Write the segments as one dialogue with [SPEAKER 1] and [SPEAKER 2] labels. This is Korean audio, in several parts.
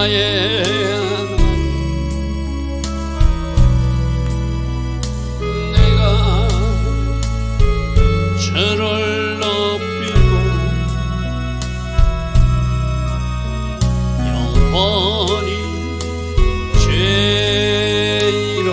[SPEAKER 1] 나의 내가 저를 높이고 영원히 죄로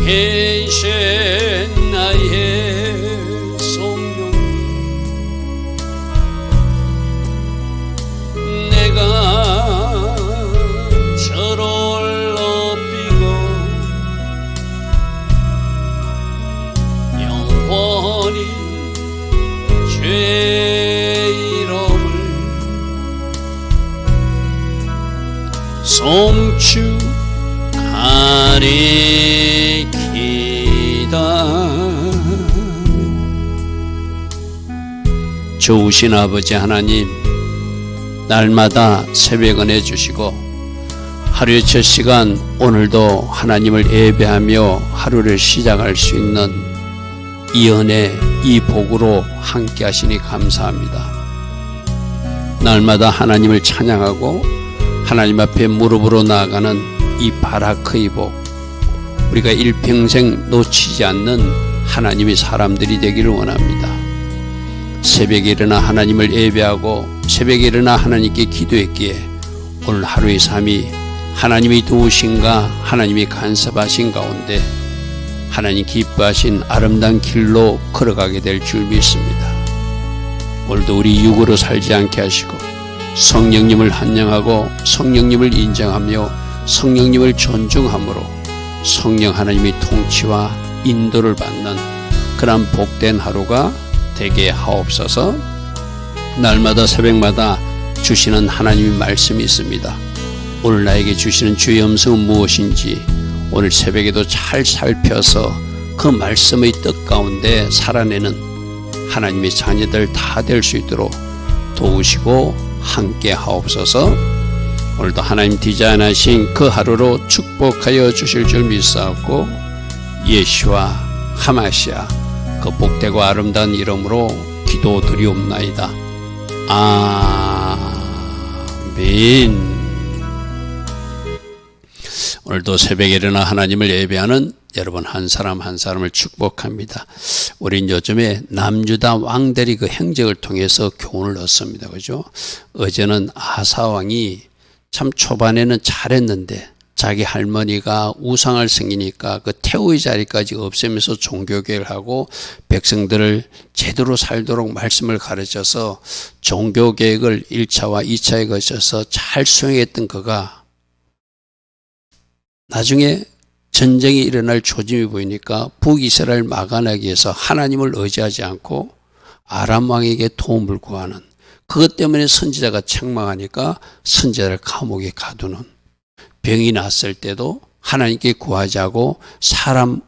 [SPEAKER 1] 계신 나의 성령님 내가 저를 높이고 영원히 죄이름을 송축하리이다. 좋으신 아버지 하나님, 날마다 새벽 은혜 주시고 하루의 첫 시간 오늘도 하나님을 예배하며 하루를 시작할 수 있는 이 은혜, 이 복으로 함께 하시니 감사합니다. 날마다 하나님을 찬양하고 하나님 앞에 무릎으로 나아가는 이 바라크의 복, 우리가 일평생 놓치지 않는 하나님의 사람들이 되기를 원합니다. 새벽에 일어나 하나님을 예배하고 새벽에 일어나 하나님께 기도했기에 오늘 하루의 삶이 하나님의 도우심과 하나님의 간섭하신 가운데 하나님 기뻐하신 아름다운 길로 걸어가게 될 줄 믿습니다. 오늘도 우리 육으로 살지 않게 하시고 성령님을 환영하고 성령님을 인정하며 성령님을 존중함으로 성령 하나님의 통치와 인도를 받는 그런 복된 하루가 되게 하옵소서. 날마다 새벽마다 주시는 하나님의 말씀이 있습니다. 오늘 나에게 주시는 주의 음성은 무엇인지 오늘 새벽에도 잘 살펴서 그 말씀의 뜻 가운데 살아내는 하나님의 자녀들 다 될 수 있도록 도우시고 함께 하옵소서. 오늘도 하나님 디자인하신 그 하루로 축복하여 주실 줄 믿사옵고 예수와 하마시아 그 복되고 아름다운 이름으로 기도드리옵나이다. 아멘. 오늘도 새벽에 일어나 하나님을 예배하는 여러분 한 사람 한 사람을 축복합니다. 우린 요즘에 남유다 왕들이 그 행적을 통해서 교훈을 얻습니다. 그죠? 어제는 아사 왕이 참 초반에는 잘했는데 자기 할머니가 우상을 섬기니까 그 태우의 자리까지 없애면서 종교개혁을 하고 백성들을 제대로 살도록 말씀을 가르쳐서 종교개혁을 1차와 2차에 거쳐서 잘 수행했던 그가 나중에 전쟁이 일어날 조짐이 보이니까 북이스라엘 막아내기 위해서 하나님을 의지하지 않고 아람 왕에게 도움을 구하는, 그것 때문에 선지자가 책망하니까 선지자를 감옥에 가두는, 병이 났을 때도 하나님께 구하지 않고 사람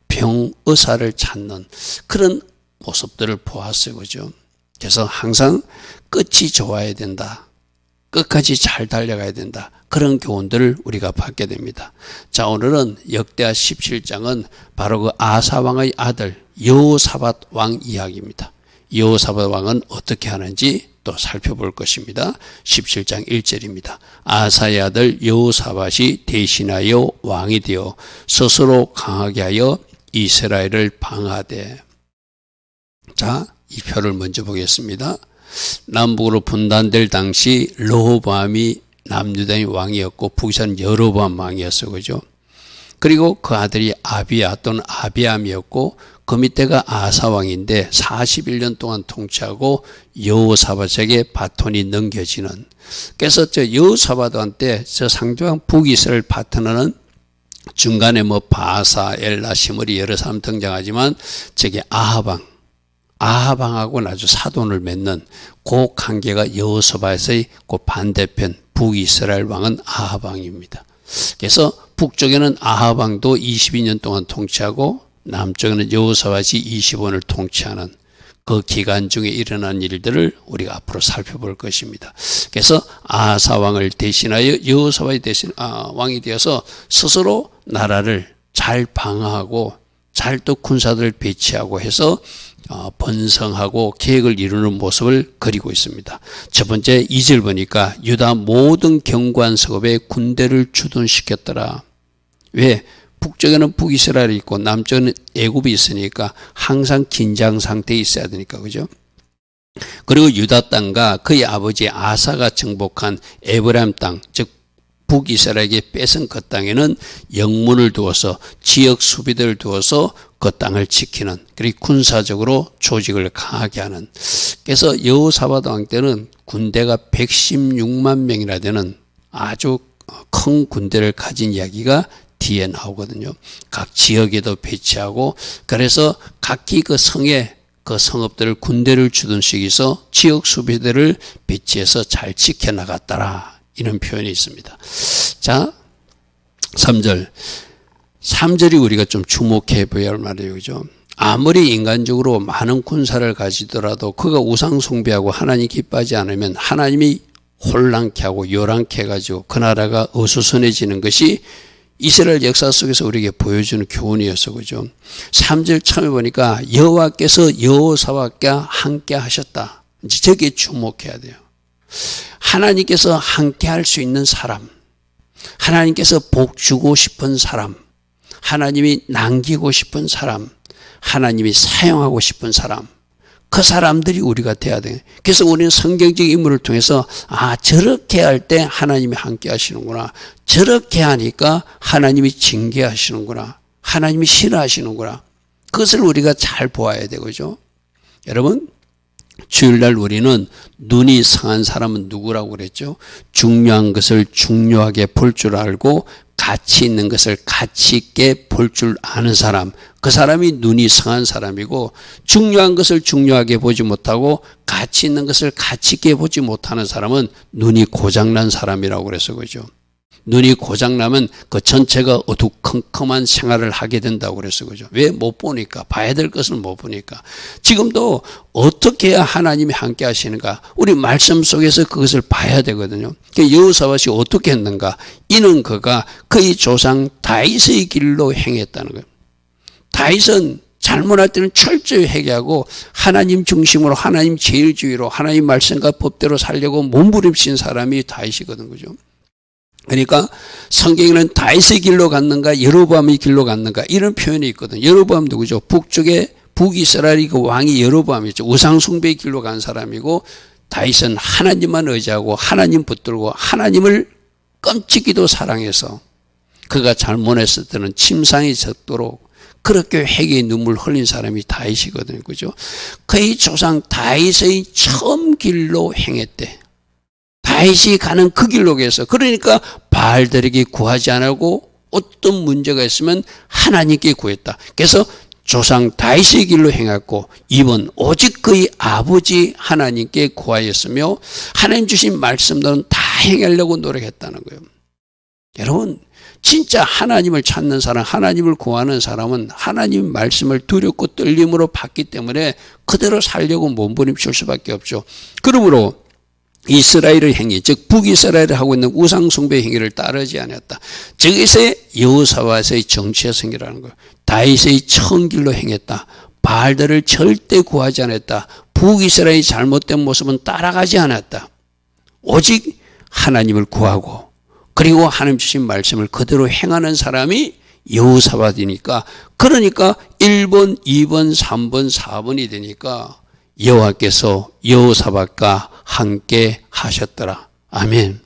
[SPEAKER 1] 병 의사를 찾는 그런 모습들을 보았어요. 그죠? 그래서 항상 끝이 좋아야 된다. 끝까지 잘 달려가야 된다. 그런 교훈들을 우리가 받게 됩니다. 자, 오늘은 역대하 17장은 바로 그 아사 왕의 아들 여호사밧 왕 이야기입니다. 여호사밧 왕은 어떻게 하는지 또 살펴볼 것입니다. 17장 1절입니다. 아사의 아들 여호사밧이 대신하여 왕이 되어 스스로 강하게 하여 이스라엘을 방하되. 자, 이 표를 먼저 보겠습니다. 남북으로 분단될 당시 르호보암이 남유다의 왕이었고 북에서는 여로보암 왕이었어요. 그죠? 그리고 그 아들이 아비야 또는 아비암이었고 그 밑에가 아사왕인데 41년 동안 통치하고 여호사밧에게 바톤이 넘겨지는. 그래서 저 여호사밧한테 저 상대방 북이스라엘 파트너는 중간에 뭐 바사, 엘라, 시므리 여러 사람 등장하지만 저게 아하방하고는 아주 사돈을 맺는 그 관계가 여호사밧의 그 반대편 북이스라엘 왕은 아하방입니다. 그래서 북쪽에는 아하방도 22년 동안 통치하고 남쪽에는 여호사밧이 25년을 통치하는 그 기간 중에 일어난 일들을 우리가 앞으로 살펴볼 것입니다. 그래서 아사 왕을 대신하여 여호사밧이 대신 왕이 되어서 스스로 나라를 잘 방어하고 잘 또 군사들을 배치하고 해서 번성하고 계획을 이루는 모습을 그리고 있습니다. 첫 번째 2절 보니까 유다 모든 경관 성읍에 군대를 주둔시켰더라. 왜? 북쪽에는 북이스라엘이 있고 남쪽에는 애굽이 있으니까 항상 긴장 상태에 있어야 되니까, 그죠? 그리고 유다 땅과 그의 아버지 아사가 정복한 에브라임 땅, 즉 북이스라엘에게 뺏은 그 땅에는 영문을 두어서 지역 수비대를 두어서 그 땅을 지키는, 그리고 군사적으로 조직을 강하게 하는. 그래서 여호사밧 왕 때는 군대가 116만 명이나 되는 아주 큰 군대를 가진 이야기가 뒤에 나오거든요. 각 지역에도 배치하고, 그래서 각기 그 성에 그 성읍들을 군대를 주둔시켜서 지역 수비대를 배치해서 잘 지켜나갔더라, 이런 표현이 있습니다. 자, 3절이 우리가 좀 주목해 보여야 할 말이에요, 그죠? 아무리 인간적으로 많은 군사를 가지더라도 그가 우상 숭배하고 하나님 기뻐하지 않으면 하나님이 혼란케 하고 요란케 해가지고 그 나라가 어수선해지는 것이 이스라엘 역사 속에서 우리에게 보여주는 교훈이었어, 그죠? 3절 처음에 보니까 여호와께서 여호사밧과 함께 하셨다. 이제 저기에 주목해야 돼요. 하나님께서 함께 할 수 있는 사람, 하나님께서 복 주고 싶은 사람, 하나님이 남기고 싶은 사람, 하나님이 사용하고 싶은 사람, 그 사람들이 우리가 돼야 돼요. 그래서 우리는 성경적 인물을 통해서 저렇게 할 때 하나님이 함께 하시는구나, 저렇게 하니까 하나님이 징계하시는구나, 하나님이 싫어하시는구나, 그것을 우리가 잘 보아야 되죠. 여러분, 주일날 우리는 눈이 상한 사람은 누구라고 그랬죠? 중요한 것을 중요하게 볼 줄 알고 가치 있는 것을 가치 있게 볼 줄 아는 사람, 그 사람이 눈이 상한 사람이고, 중요한 것을 중요하게 보지 못하고 가치 있는 것을 가치 있게 보지 못하는 사람은 눈이 고장난 사람이라고 그래서, 그죠? 눈이 고장나면 그 전체가 어두컴컴한 생활을 하게 된다고 그래서, 그죠? 왜? 못 보니까. 봐야 될 것을 못 보니까. 지금도 어떻게 해야 하나님이 함께 하시는가? 우리 말씀 속에서 그것을 봐야 되거든요. 여호사밧이 어떻게 했는가? 이는 그가 그의 조상 다윗의 길로 행했다는 거예요. 다윗은 잘못할 때는 철저히 회개하고 하나님 중심으로, 하나님 제일주의로, 하나님 말씀과 법대로 살려고 몸부림친 사람이 다윗이거든, 그죠? 그러니까 성경에는 다윗의 길로 갔는가 여로보암의 길로 갔는가 이런 표현이 있거든. 여로보암 누구죠? 북쪽에 북이스라엘이 그 왕이 여로보암이죠. 우상숭배의 길로 간 사람이고, 다윗은 하나님만 의지하고 하나님 붙들고 하나님을 끔찍이도 사랑해서 그가 잘못했을 때는 침상이 젖도록 그렇게 회개의 눈물 흘린 사람이 다윗이거든요, 그죠? 그의 조상 다윗의 처음 길로 행했대. 다윗이 가는 그 길로 해서, 그러니까 바알들에게 구하지 않고 어떤 문제가 있으면 하나님께 구했다. 그래서 조상 다윗의 길로 행했고, 이번 오직 그의 아버지 하나님께 구하였으며 하나님 주신 말씀들은 다 행하려고 노력했다는 거예요. 여러분, 진짜 하나님을 찾는 사람, 하나님을 구하는 사람은 하나님 말씀을 두렵고 떨림으로 받기 때문에 그대로 살려고 몸부림칠 수밖에 없죠. 그러므로 이스라엘의 행위, 즉 북이스라엘이 하고 있는 우상숭배 행위를 따르지 않았다. 저것이 여호사밧의 정치의 행위라는 거예요. 다윗의 처음 길로 행했다. 바알들을 절대 구하지 않았다. 북이스라엘의 잘못된 모습은 따라가지 않았다. 오직 하나님을 구하고, 그리고 하나님 주신 말씀을 그대로 행하는 사람이 여호사밧이니까, 그러니까 1번, 2번, 3번, 4번이 되니까 여호와께서 여호사밧과 함께 하셨더라. 아멘.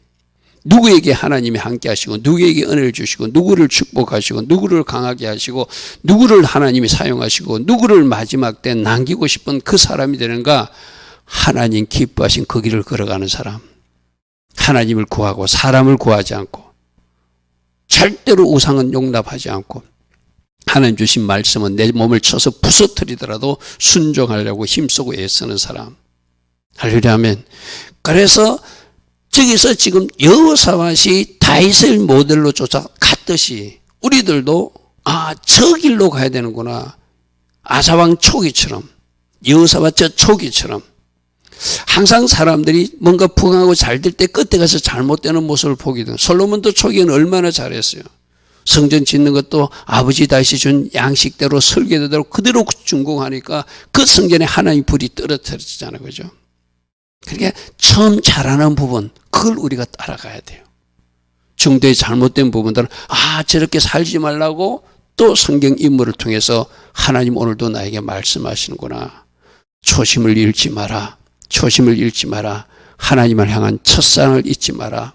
[SPEAKER 1] 누구에게 하나님이 함께 하시고 누구에게 은혜를 주시고 누구를 축복하시고 누구를 강하게 하시고 누구를 하나님이 사용하시고 누구를 마지막 때 남기고 싶은 그 사람이 되는가? 하나님 기뻐하신 그 길을 걸어가는 사람. 하나님을 구하고 사람을 구하지 않고 절대로 우상은 용납하지 않고 하나님 주신 말씀은 내 몸을 쳐서 부서뜨리더라도 순종하려고 힘쓰고 애쓰는 사람. 할렐루야 아멘. 그래서 저기서 지금 여호사밧이 다윗을 모델로 쫓아갔듯이 우리들도 저 길로 가야 되는구나. 아사왕 초기처럼 여호사밧 저 초기처럼 항상 사람들이 뭔가 부강하고 잘 될 때 끝에 가서 잘못되는 모습을 보거든. 솔로몬도 초기에는 얼마나 잘했어요. 성전 짓는 것도 아버지 다윗이 준 양식대로 설계대로 그대로 준공하니까 그 성전에 하나님 불이 떨어뜨려지잖아요. 그죠? 그러니까 처음 잘하는 부분 그걸 우리가 따라가야 돼요. 중도에 잘못된 부분들은 저렇게 살지 말라고 또 성경 인물을 통해서 하나님 오늘도 나에게 말씀하시는구나. 초심을 잃지 마라. 초심을 잃지 마라. 하나님을 향한 첫상을 잊지 마라.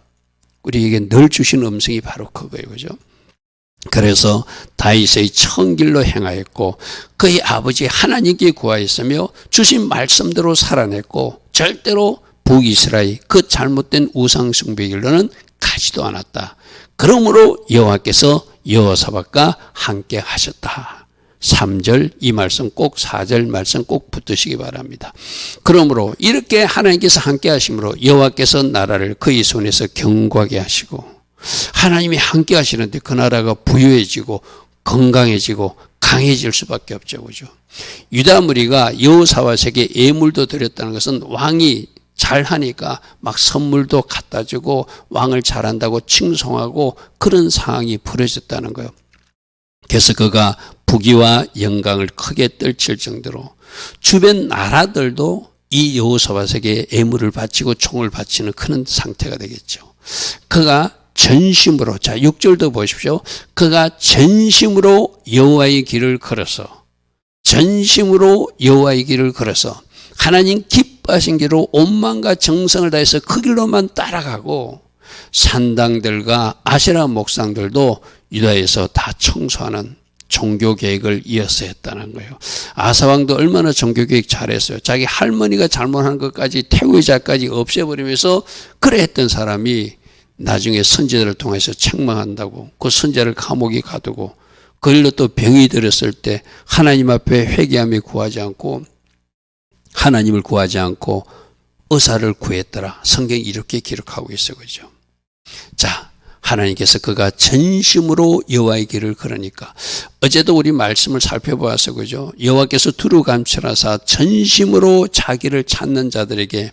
[SPEAKER 1] 우리에게 늘 주신 음성이 바로 그거예요. 그죠? 그래서 다윗의 청길로 행하였고 그의 아버지 하나님께 구하였으며 주신 말씀대로 살아냈고 절대로 북이스라엘 그 잘못된 우상 숭배 길로는 가지도 않았다. 그러므로 여호와께서 여호사밧과 함께 하셨다. 3절 이 말씀 꼭 4절 말씀 꼭 붙으시기 바랍니다. 그러므로 이렇게 하나님께서 함께 하심으로 여호와께서 나라를 그의 손에서 견고하게 하시고 하나님이 함께 하시는데 그 나라가 부유해지고 건강해지고 강해질 수밖에 없죠. 그죠? 유다 무리가 여호사밧에게 예물도 드렸다는 것은 왕이 잘하니까 막 선물도 갖다 주고 왕을 잘한다고 칭송하고 그런 상황이 벌어졌다는 거예요. 그래서 그가 부귀와 영광을 크게 떨칠 정도로 주변 나라들도 이 여호사밧에게 예물을 바치고 총을 바치는 그런 상태가 되겠죠. 그가 전심으로 6절도 보십시오. 그가 전심으로 여호와의 길을 걸어서 하나님 기뻐하신 길로 온 마음과 정성을 다해서 그 길로만 따라가고 산당들과 아세라 목상들도 유다에서 다 청소하는 종교개혁을 이어서 했다는 거예요. 아사왕도 얼마나 종교개혁 잘했어요. 자기 할머니가 잘못한 것까지 태우자까지 없애버리면서 그래 했던 사람이 나중에 선지자를 통해서 책망한다고 그 선지자를 감옥에 가두고 그 일로 또 병이 들었을 때 하나님 앞에 회개하며 구하지 않고 하나님을 구하지 않고 의사를 구했더라. 성경이 이렇게 기록하고 있어요. 그죠? 자, 하나님께서 그가 전심으로 여호와의 길을 걸으니까 어제도 우리 말씀을 살펴보았어요. 그죠? 여호와께서 두루 감찰하사 전심으로 자기를 찾는 자들에게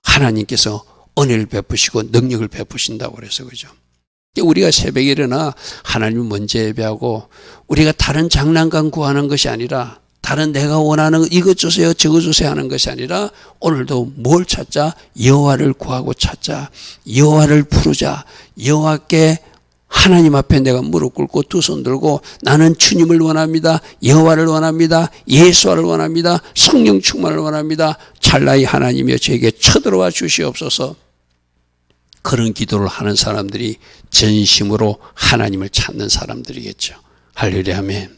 [SPEAKER 1] 하나님께서 은혜를 베푸시고 능력을 베푸신다고 그래서 그죠? 우리가 새벽에 일어나 하나님을 먼저 예배하고 우리가 다른 장난감 구하는 것이 아니라 다른 내가 원하는 이것 주세요 저것 주세요 하는 것이 아니라 오늘도 뭘 찾자? 여호와를 구하고 찾자. 여호와를 부르자. 여호와께 하나님 앞에 내가 무릎 꿇고 두 손 들고 나는 주님을 원합니다. 여호와를 원합니다. 예수를 원합니다. 성령 충만을 원합니다. 찰나의 하나님이여 저에게 쳐들어와 주시옵소서. 그런 기도를 하는 사람들이 전심으로 하나님을 찾는 사람들이겠죠. 할렐루야 아멘.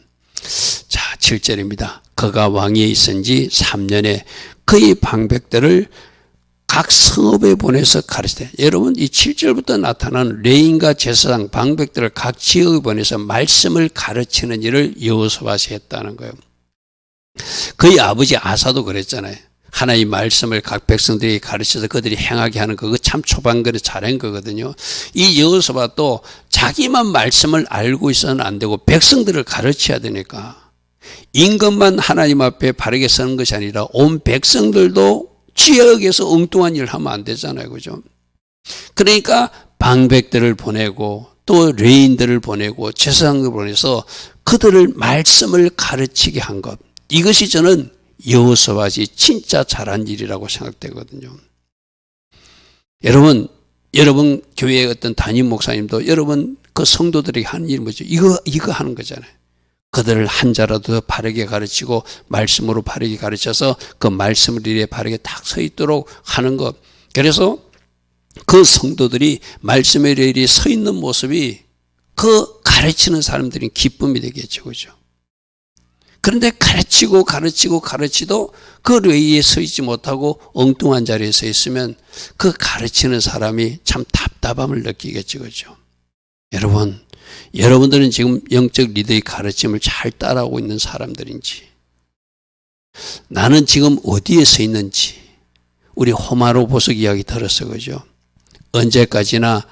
[SPEAKER 1] 자, 7절입니다. 그가 왕위에 있은 지 3년에 그의 방백들을 각 성읍에 보내서 가르치되, 여러분 이 7절부터 나타나는 레인과 제사장 방백들을 각 지역에 보내서 말씀을 가르치는 일을 여호사밧이 했다는 거예요. 그의 아버지 아사도 그랬잖아요. 하나의 말씀을 각 백성들이 가르쳐서 그들이 행하게 하는 그거 참 초반거리 잘한 거거든요. 이 여호사밧도 자기만 말씀을 알고 있어서는 안 되고 백성들을 가르쳐야 되니까 임금만 하나님 앞에 바르게 서는 것이 아니라 온 백성들도 지역에서 엉뚱한 일을 하면 안 되잖아요. 그죠? 그러니까 방백들을 보내고 또 레인들을 보내고 제사장을 보내서 그들을 말씀을 가르치게 한 것. 이것이 저는 여호사밧이 진짜 잘한 일이라고 생각되거든요. 여러분 교회의 어떤 담임 목사님도 여러분 그 성도들에게 하는 일이 뭐죠? 이거 하는 거잖아요. 그들을 한 자라도 더 바르게 가르치고 말씀으로 바르게 가르쳐서 그 말씀을 이래 바르게 딱 서 있도록 하는 것. 그래서 그 성도들이 말씀의 레일에 서 있는 모습이 그 가르치는 사람들이 기쁨이 되겠죠. 그죠? 그런데 가르치도 그 레일에 서 있지 못하고 엉뚱한 자리에 서 있으면 그 가르치는 사람이 참 답답함을 느끼겠죠. 그죠? 여러분들은 지금 영적 리더의 가르침을 잘 따라오고 있는 사람들인지, 나는 지금 어디에 서 있는지, 우리 호마로 보석 이야기 들었어. 그죠? 언제까지나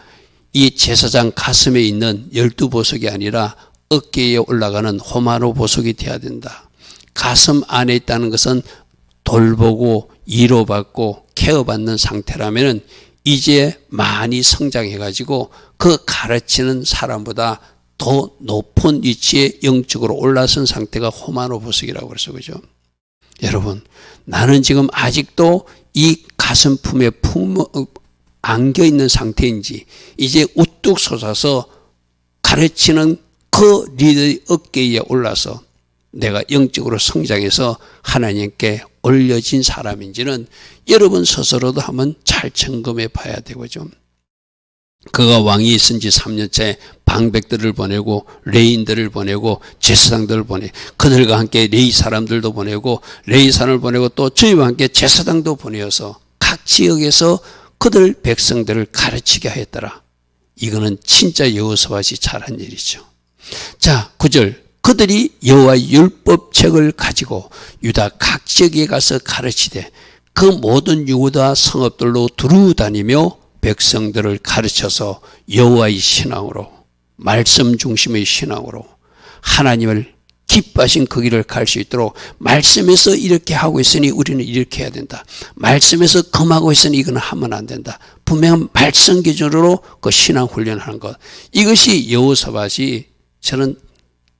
[SPEAKER 1] 이 제사장 가슴에 있는 12보석이 아니라 어깨에 올라가는 호마로 보석이 되어야 된다. 가슴 안에 있다는 것은 돌보고 위로받고 케어받는 상태라면 이제 많이 성장해가지고 그 가르치는 사람보다 더 높은 위치에 영적으로 올라선 상태가 호마로 보석이라고 그랬어. 그죠? 여러분, 나는 지금 아직도 이 가슴 품에 안겨있는 상태인지, 이제 우뚝 솟아서 가르치는 그 리더의 어깨에 올라서 내가 영적으로 성장해서 하나님께 올려진 사람인지는 여러분 스스로도 한번 잘 점검해 봐야 되고죠. 그가 왕이 있은 지 3년째 방백들을 보내고 레인들을 보내고 제사장들을 보내, 그들과 함께 레이 사람들도 보내고 레이 사람을 보내고 또 저희와 함께 제사장도 보내어서 각 지역에서 그들 백성들을 가르치게 하였더라. 이거는 진짜 여호사밧이 잘한 일이죠. 자, 9절. 그들이 여호와의 율법책을 가지고 유다 각 지역에 가서 가르치되 그 모든 유다 성읍들로 두루 다니며 백성들을 가르쳐서 여호와의 신앙으로, 말씀 중심의 신앙으로 하나님을 기뻐하신 그 길을 갈 수 있도록, 말씀에서 이렇게 하고 있으니 우리는 이렇게 해야 된다. 말씀에서 금하고 있으니 이거는 하면 안 된다. 분명한 말씀 기준으로 그 신앙 훈련하는 것. 이것이 여호사밧이 저는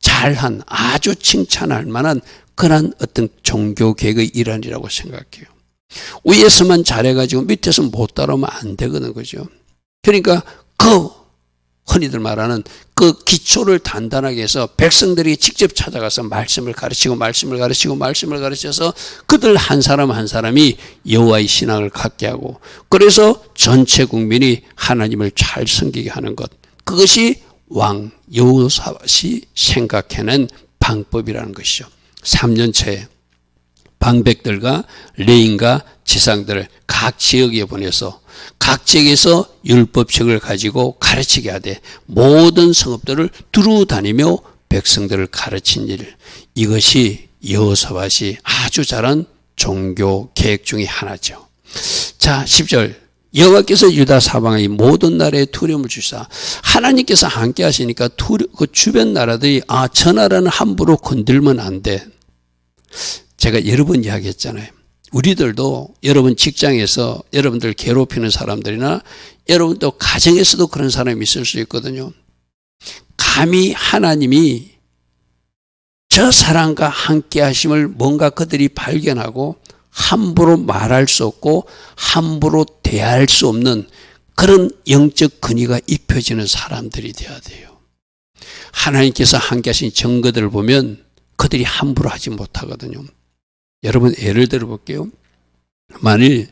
[SPEAKER 1] 잘한, 아주 칭찬할 만한 그런 어떤 종교개혁의 일환이라고 생각해요. 위에서만 잘해가지고 밑에서 못 따라오면 안 되거든. 그죠? 그러니까 그 흔히들 말하는 그 기초를 단단하게 해서 백성들이 직접 찾아가서 말씀을 가르쳐서 그들 한 사람 한 사람이 여호와의 신앙을 갖게 하고, 그래서 전체 국민이 하나님을 잘 섬기게 하는 것. 그것이 왕 여호사밧이 생각해낸 방법이라는 것이죠. 3년째 방백들과 레인과 제사장들을 각 지역에 보내서 각 지역에서 율법책을 가지고 가르치게 하되 모든 성읍들을 두루 다니며 백성들을 가르친 일, 이것이 여호사밧이 아주 잘한 종교 계획 중에 하나죠. 자, 10절. 여호와께서 유다 사방의 모든 나라에 두려움을 주시사, 하나님께서 함께 하시니까 그 주변 나라들이 저 나라는 함부로 건들면 안 돼. 제가 여러 번 이야기했잖아요. 우리들도 여러분 직장에서 여러분들 괴롭히는 사람들이나 여러분 또 가정에서도 그런 사람이 있을 수 있거든요. 감히 하나님이 저 사람과 함께 하심을 뭔가 그들이 발견하고 함부로 말할 수 없고 함부로 대할 수 없는 그런 영적 근위가 입혀지는 사람들이 되어야 돼요. 하나님께서 함께 하신 증거들을 보면 그들이 함부로 하지 못하거든요. 여러분, 예를 들어 볼게요. 만일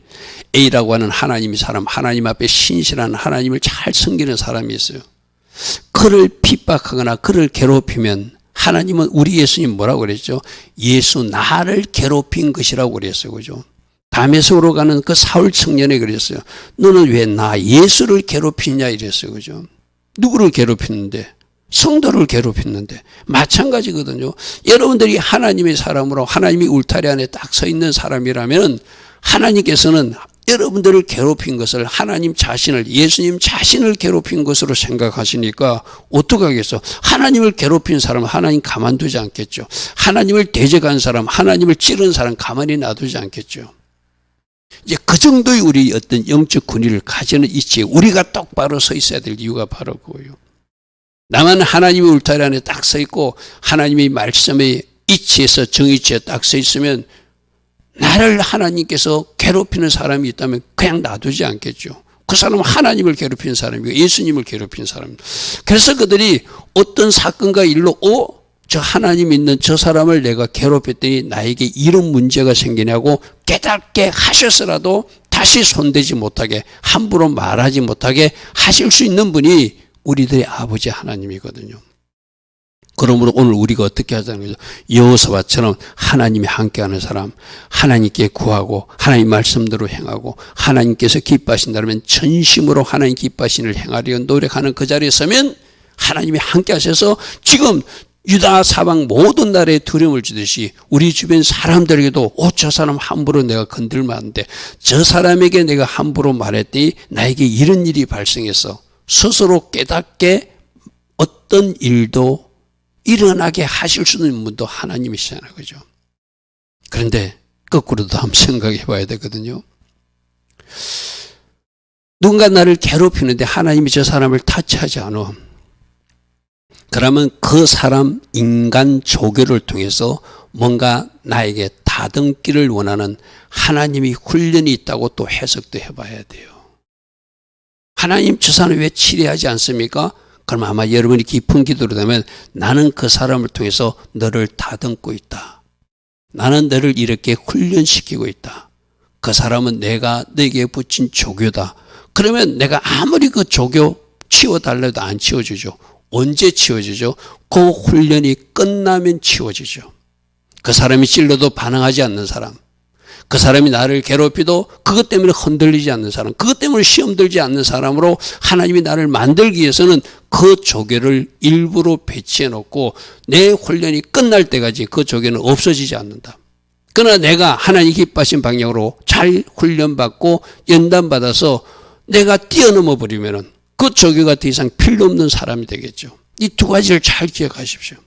[SPEAKER 1] A라고 하는 하나님의 사람, 하나님 앞에 신실한, 하나님을 잘 섬기는 사람이 있어요. 그를 핍박하거나 그를 괴롭히면 하나님은 우리 예수님 뭐라고 그랬죠? 예수 나를 괴롭힌 것이라고 그랬어요. 그죠? 다메섹으로 가는 그 사울 청년이 그랬어요. 너는 왜 나 예수를 괴롭히냐 이랬어요. 그죠? 누구를 괴롭히는데? 성도를 괴롭혔는데. 마찬가지거든요. 여러분들이 하나님의 사람으로 하나님이 울타리 안에 딱 서 있는 사람이라면 하나님께서는 여러분들을 괴롭힌 것을 하나님 자신을, 예수님 자신을 괴롭힌 것으로 생각하시니까 어떡하겠어? 하나님을 괴롭힌 사람은 하나님 가만두지 않겠죠. 하나님을 대적한 사람, 하나님을 찌른 사람 가만히 놔두지 않겠죠. 이제 그 정도의 우리 어떤 영적 권위를 가지는 위치에 우리가 똑바로 서 있어야 될 이유가 바로 그거예요. 나만 하나님의 울타리 안에 딱 서 있고 하나님의 말씀의 위치에서 정위치에 딱 서 있으면 나를 하나님께서 괴롭히는 사람이 있다면 그냥 놔두지 않겠죠. 그 사람은 하나님을 괴롭히는 사람이고 예수님을 괴롭히는 사람입니다. 그래서 그들이 어떤 사건과 일로 저 하나님 있는 저 사람을 내가 괴롭혔더니 나에게 이런 문제가 생기냐고 깨닫게 하셔서라도 다시 손대지 못하게, 함부로 말하지 못하게 하실 수 있는 분이 우리들의 아버지 하나님이거든요. 그러므로 오늘 우리가 어떻게 하자는 거죠? 여호사밧처럼 하나님이 함께하는 사람, 하나님께 구하고 하나님 말씀대로 행하고 하나님께서 기뻐하신다면 전심으로 하나님 기뻐하시는 행하려 노력하는 그 자리에 서면 하나님이 함께하셔서 지금 유다 사방 모든 나라에 두려움을 주듯이 우리 주변 사람들에게도 저 사람 함부로 내가 건들면 안 돼, 저 사람에게 내가 함부로 말했더니 나에게 이런 일이 발생해서 스스로 깨닫게 어떤 일도 일어나게 하실 수 있는 분도 하나님이시잖아요. 그죠? 그런데 거꾸로도 한번 생각해 봐야 되거든요. 누군가 나를 괴롭히는데 하나님이 저 사람을 타치하지 않아. 그러면 그 사람 인간 조교를 통해서 뭔가 나에게 다듬기를 원하는 하나님이 훈련이 있다고 또 해석도 해봐야 돼요. 하나님 저 사람 왜 치료하지 않습니까? 그럼 아마 여러분이 깊은 기도로 되면 나는 그 사람을 통해서 너를 다듬고 있다. 나는 너를 이렇게 훈련시키고 있다. 그 사람은 내가 너에게 붙인 조교다. 그러면 내가 아무리 그 조교 치워달라도 안 치워주죠. 언제 치워주죠? 그 훈련이 끝나면 치워지죠. 그 사람이 찔러도 반항하지 않는 사람, 그 사람이 나를 괴롭히도 그것 때문에 흔들리지 않는 사람, 그것 때문에 시험 들지 않는 사람으로 하나님이 나를 만들기 위해서는 그 조교를 일부러 배치해 놓고 내 훈련이 끝날 때까지 그 조교는 없어지지 않는다. 그러나 내가 하나님 기뻐하신 방향으로 잘 훈련받고 연단받아서 내가 뛰어넘어 버리면은 그 조교가 더 이상 필요 없는 사람이 되겠죠. 이 두 가지를 잘 기억하십시오.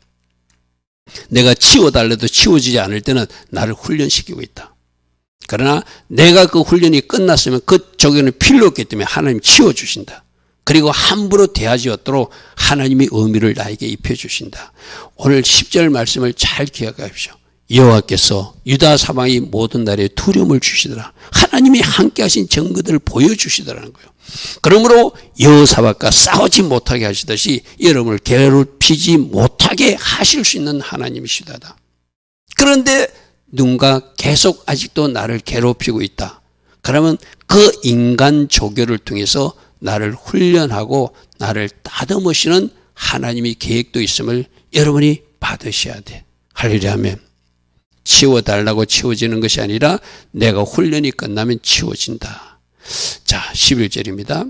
[SPEAKER 1] 내가 치워달래도 치워지지 않을 때는 나를 훈련시키고 있다. 그러나 내가 그 훈련이 끝났으면 그 조교는 필요 없기 때문에 하나님 치워주신다. 그리고 함부로 대하지 않도록 하나님이 의미를 나에게 입혀주신다. 오늘 10절 말씀을 잘 기억하십시오. 여호와께서 유다 사방이 모든 날에 두려움을 주시더라. 하나님이 함께 하신 증거들을 보여주시더라는 거예요. 그러므로 여호사밧과 싸우지 못하게 하시듯이 여러분을 괴롭히지 못하게 하실 수 있는 하나님이시다. 그런데 누군가 계속 아직도 나를 괴롭히고 있다. 그러면 그 인간 조교를 통해서 나를 훈련하고 나를 다듬으시는 하나님의 계획도 있음을 여러분이 받으셔야 돼. 할렐루야 아멘. 치워달라고 치워지는 것이 아니라 내가 훈련이 끝나면 치워진다. 자, 11절입니다.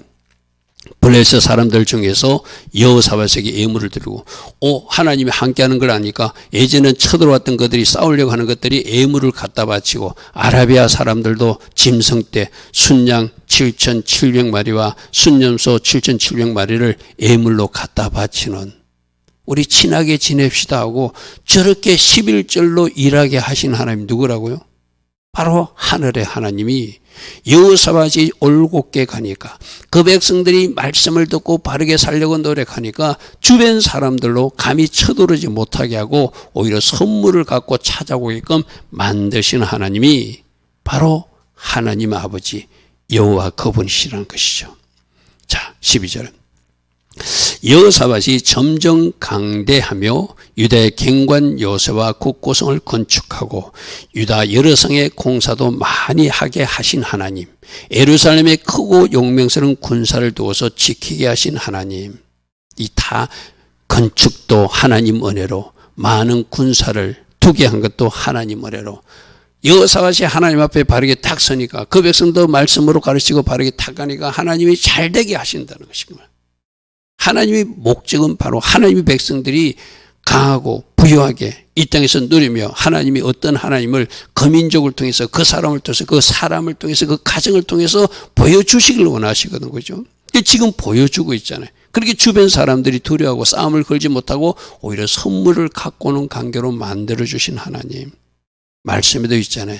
[SPEAKER 1] 블레셋 사람들 중에서 여호사밧에게 예물을 드리고 하나님이 함께하는 걸 아니까 예전엔 쳐들어왔던 것들이 싸우려고 하는 것들이 예물을 갖다 바치고 아라비아 사람들도 짐승떼 순양 7,700마리와 순염소 7,700마리를 예물로 갖다 바치는 우리 친하게 지냅시다 하고 저렇게 11절로 일하게 하신 하나님 누구라고요? 바로 하늘의 하나님이 여호사밧이 올곧게 가니까 그 백성들이 말씀을 듣고 바르게 살려고 노력하니까 주변 사람들로 감히 쳐들어오지 못하게 하고 오히려 선물을 갖고 찾아오게끔 만드신 하나님이 바로 하나님 아버지 여호와 그분이시라는 것이죠. 자, 12절. 여호사밧이 점점 강대하며 유다의 갱관 요새와 국고성을 건축하고 유다 여러 성의 공사도 많이 하게 하신 하나님, 예루살렘에 크고 용맹스러운 군사를 두어서 지키게 하신 하나님, 이 다 건축도 하나님 은혜로 많은 군사를 두게 한 것도 하나님 은혜로 여호사밧이 하나님 앞에 바르게 딱 서니까 그 백성도 말씀으로 가르치고 바르게 딱 가니까 하나님이 잘되게 하신다는 것입니다. 하나님의 목적은 바로 하나님의 백성들이 강하고 부유하게 이 땅에서 누리며 하나님이 어떤 하나님을 그 민족을 통해서 그 사람을 통해서 그 사람을 통해서 그 가정을 통해서 보여주시길 원하시거든 그죠? 지금 보여주고 있잖아요. 그렇게 주변 사람들이 두려워하고 싸움을 걸지 못하고 오히려 선물을 갖고 오는 관계로 만들어주신 하나님. 말씀에도 있잖아요.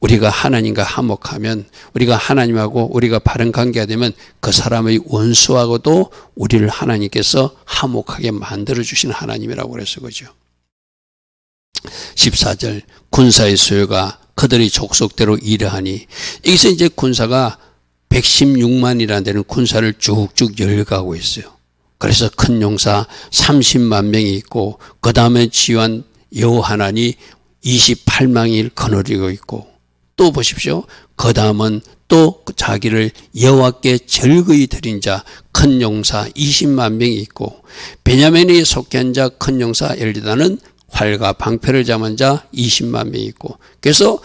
[SPEAKER 1] 우리가 하나님과 화목하면 우리가 하나님하고 우리가 바른 관계가 되면 그 사람의 원수하고도 우리를 하나님께서 화목하게 만들어주신 하나님이라고 그래서 그죠. 14절 군사의 수요가 그들의 족속대로 이러하니 여기서 이제 군사가 116만이라는 데는 군사를 쭉쭉 열가고 있어요. 그래서 큰 용사 30만 명이 있고 그 다음에 지휘한 여호하난이 28만을 거느리고 있고 또 보십시오. 그 다음은 또 자기를 여호와께 절거히 드린 자 큰 용사 20만 명이 있고 베냐민이 속한 자 큰 용사 엘리다는 활과 방패를 잡은 자 20만 명이 있고 그래서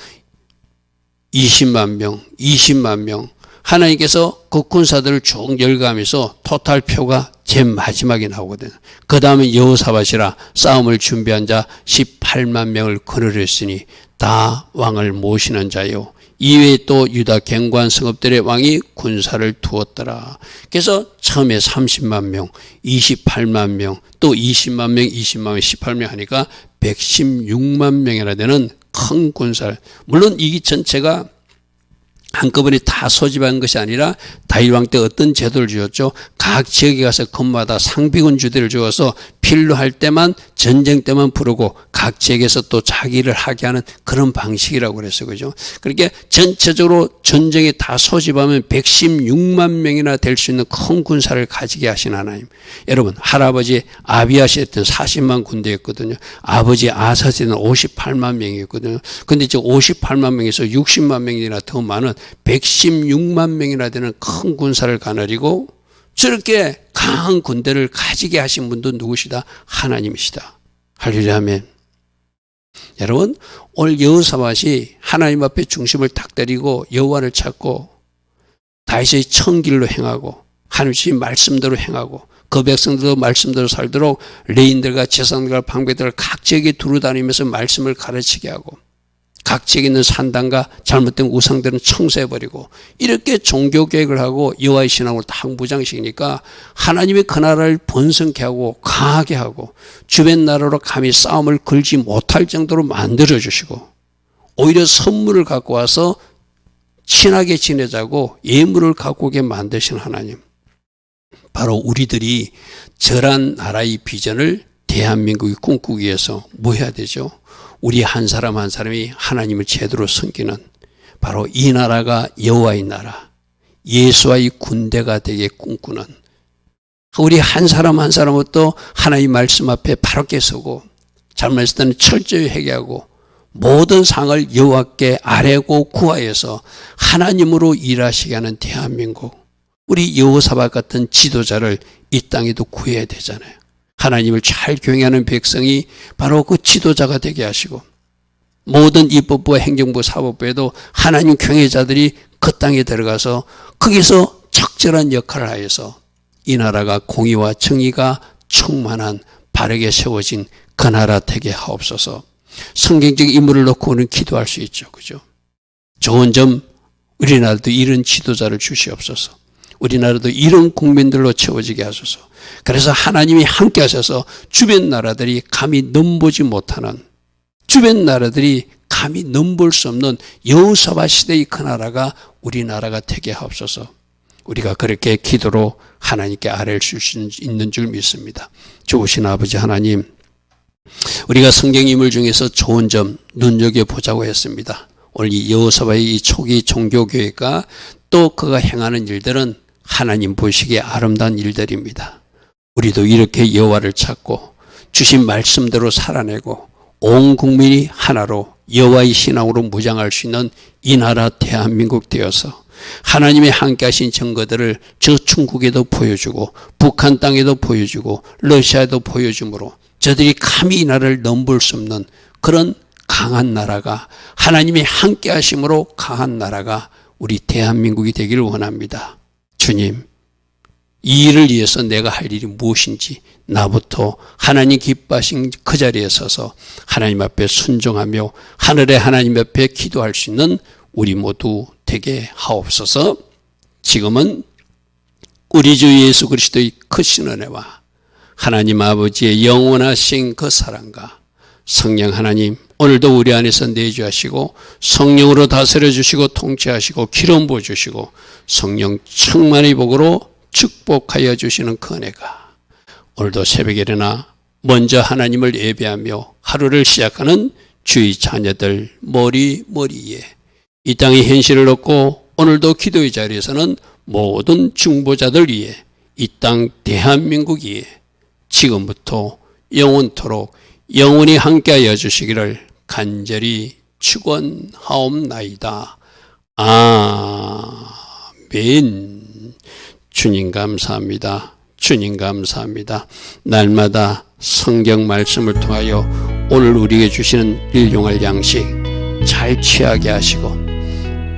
[SPEAKER 1] 20만 명, 20만 명 하나님께서 그 군사들을 쭉 열거하면서 토탈표가 제일 마지막에 나오거든요. 그 다음에 여호사밧이라 싸움을 준비한 자 18만 명을 거느렸으니 다 왕을 모시는 자요. 이외에 또 유다 갱관 성읍들의 왕이 군사를 두었더라. 그래서 처음에 30만 명, 28만 명, 또 20만 명, 20만 명, 18명 하니까 116만 명이나 되는 큰 군사를, 물론 이 전체가 한꺼번에 다 소집한 것이 아니라 다윗 왕 때 어떤 제도를 주었죠? 각 지역에 가서 건마다 상비군 주대를 주어서 필요할 때만 전쟁 때만 부르고 각 지역에서 또 자기를 하게 하는 그런 방식이라고 그랬어요. 그죠? 그렇게 전체적으로 전쟁에 다 소집하면 116만 명이나 될 수 있는 큰 군사를 가지게 하신 하나님. 여러분, 할아버지 아비야 시대는 40만 군대였거든요. 아버지 아사 시대는 58만 명이었거든요. 근데 이제 58만 명에서 60만 명이나 더 많은 116만 명이나 되는 큰 군사를 가느리고 저렇게 강한 군대를 가지게 하신 분도 누구시다? 하나님이시다. 할렐루야 아멘. 여러분, 오늘 여호사밧이 하나님 앞에 중심을 탁 때리고 여호와를 찾고 다윗의 청길로 행하고 하나님의 말씀대로 행하고 그 백성들도 말씀대로 살도록 레인들과 제사장들과 방배들을 각 지역에 두루다니면서 말씀을 가르치게 하고 각 지역에 있는 산당과 잘못된 우상들은 청소해버리고 이렇게 종교개혁을 하고 여호와의 신앙을 딱 무장시키니까 하나님의 그 나라를 번성케 하고 강하게 하고 주변 나라로 감히 싸움을 걸지 못할 정도로 만들어주시고 오히려 선물을 갖고 와서 친하게 지내자고 예물을 갖고 오게 만드신 하나님. 바로 우리들이 저런 나라의 비전을 대한민국이 꿈꾸기 위해서 뭐 해야 되죠? 우리 한 사람 한 사람이 하나님을 제대로 섬기는 바로 이 나라가 여호와의 나라, 예수와의 군대가 되게 꿈꾸는 우리 한 사람 한 사람부터 하나님 말씀 앞에 바르게 서고 잘못했을 때는 철저히 회개하고 모든 상을 여호와께 아뢰고 구하여서 하나님으로 일하시게 하는 대한민국, 우리 여호사밧 같은 지도자를 이 땅에도 구해야 되잖아요. 하나님을 잘 경외하는 백성이 바로 그 지도자가 되게 하시고 모든 입법부와 행정부 사법부에도 하나님 경외자들이 그 땅에 들어가서 거기서 적절한 역할을 하여서 이 나라가 공의와 정의가 충만한 바르게 세워진 그 나라 되게 하옵소서. 성경적 인물을 놓고 우리는 기도할 수 있죠. 그죠? 좋은 점 우리나라도 이런 지도자를 주시옵소서. 우리나라도 이런 국민들로 채워지게 하소서. 그래서 하나님이 함께 하셔서 주변 나라들이 감히 넘보지 못하는, 주변 나라들이 감히 넘볼 수 없는 여호사밧 시대의 그 나라가 우리나라가 되게 하옵소서. 우리가 그렇게 기도로 하나님께 아뢰일 수 있는 줄 믿습니다. 좋으신 아버지 하나님, 우리가 성경 인물 중에서 좋은 점 눈여겨보자고 했습니다. 오늘 이 여호사밧의 이 초기 종교교회가 또 그가 행하는 일들은 하나님 보시기에 아름다운 일들입니다. 우리도 이렇게 여호와를 찾고 주신 말씀대로 살아내고 온 국민이 하나로 여호와의 신앙으로 무장할 수 있는 이 나라 대한민국 되어서 하나님의 함께 하신 증거들을 저 중국에도 보여주고 북한 땅에도 보여주고 러시아에도 보여주므로 저들이 감히 이 나라를 넘볼 수 없는 그런 강한 나라가, 하나님이 함께 하심으로 강한 나라가 우리 대한민국이 되기를 원합니다. 주님, 이 일을 위해서 내가 할 일이 무엇인지 나부터 하나님 기뻐하신 그 자리에 서서 하나님 앞에 순종하며 하늘의 하나님 앞에 기도할 수 있는 우리 모두 되게 하옵소서. 지금은 우리 주 예수 그리스도의 크신 은혜와 하나님 아버지의 영원하신 그 사랑과 성령 하나님, 오늘도 우리 안에서 내주하시고 성령으로 다스려 주시고 통치하시고 기름 부어 주시고 성령 충만의 복으로 축복하여 주시는 그 은혜가 오늘도 새벽에 일어나 먼저 하나님을 예배하며 하루를 시작하는 주의 자녀들 머리에 이 땅의 현실을 얻고 오늘도 기도의 자리에서는 모든 중보자들 위해 이 땅 대한민국 위에 지금부터 영원토록 영원히 함께하여 주시기를 간절히 축원하옵나이다. 아멘. 주님 감사합니다. 주님 감사합니다. 날마다 성경 말씀을 통하여 오늘 우리에게 주시는 일용할 양식 잘 취하게 하시고,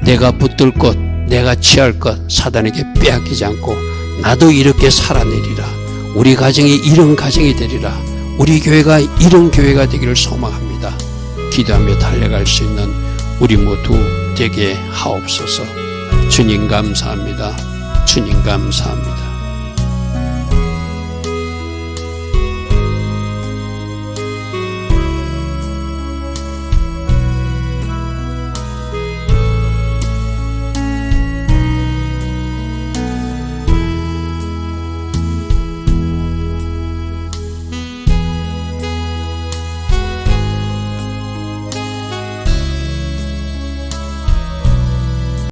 [SPEAKER 1] 내가 붙들 것, 내가 취할 것 사단에게 빼앗기지 않고 나도 이렇게 살아내리라. 우리 가정이 이런 가정이 되리라. 우리 교회가 이런 교회가 되기를 소망합니다. 기도하며 달려갈 수 있는 우리 모두 되게 하옵소서. 주님 감사합니다. 주님 감사합니다.